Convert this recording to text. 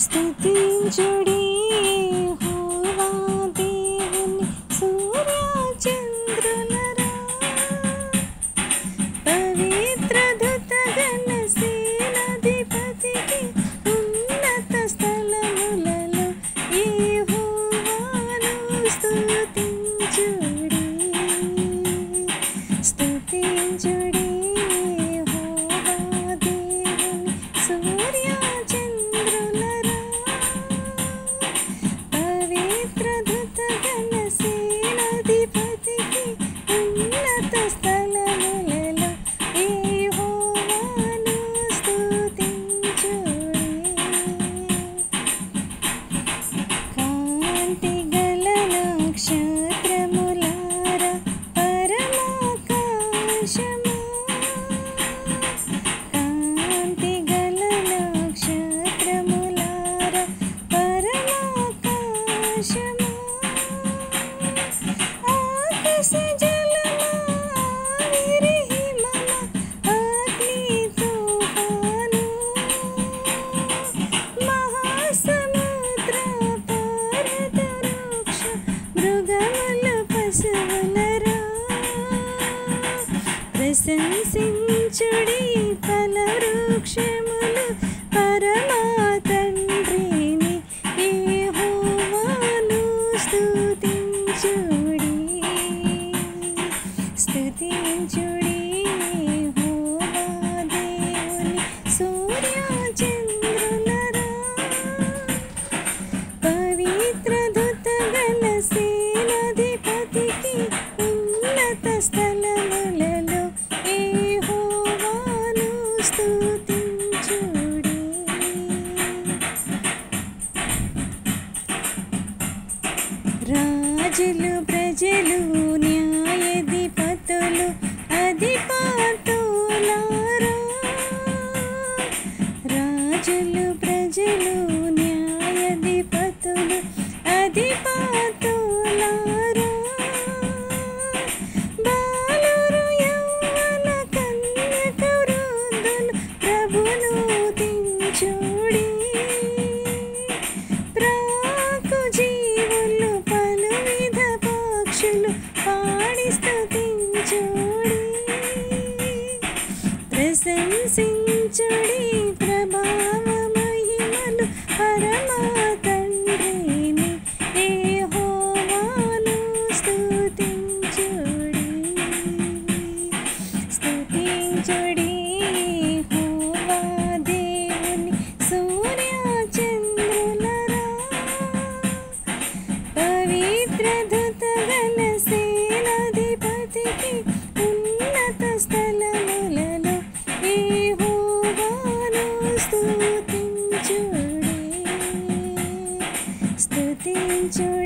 స్తుతించుడి యెహోవా దేవుని సూర్యచంద్రులరా, పవిత్ర దూతగణ సేనాధిపతికి ఉన్నత స్థలములలో యెహోవాను స్తుతించుడి. స్తుతించుడి యెహోవా దేవుని సూర్యచంద్రులరా, పవిత్ర దూతగణ సేనాధిపతికి ఉన్నత స్థలములలో యెహోవాను స్తుతించుడి. కాంతి గల నక్షత్రములారా పరమాకాశమా, కాంతి గల నక్షత్రములారా పరమాకాశమా, ఆకాశ జలమా ఆవిరి హిమమా అగ్ని తుఫాను, మహాసముద్ర పర్వత వృక్ష మృగముల పశువులరా, ప్రశంసించుడి ఫలవృక్షములు పరమా తండ్రిని యెహోవాను స్తుతించుడి. స్తుతించుడి యెహోవా దేవుని సూర్యచంద్రులరా, పవిత్ర దూతగణ సేనాధిపతికి ఉన్నత స్థలములలో యెహోవాను స్తుతించుడి. రాజులు ప్రజలు న్యాయాధిపతులు అధిపతులారా, రాజులు ప్రజలు న్యాయాధిపతులు అధిపతులారా, బాలురు యౌవన కన్యక వృద్ధులు ప్రభును స్తుతించుడి. ప్రాకు జీవులు పలువిధ పక్షులు పాడి స్తుతించుడి. ప్రశంసించుడి ప్రభావ మహిమలు పరమా తండ్రిని యెహోవాను స్తుతించుడి. స్తుతించుడి యెహోవా దేవుని సూర్యచంద్రులరా, పవిత్ర దూతగణ సేనాధిపతికి ఉన్నత స్థలములలో యెహోవాను స్తుతించుడి. స్తుతించుడి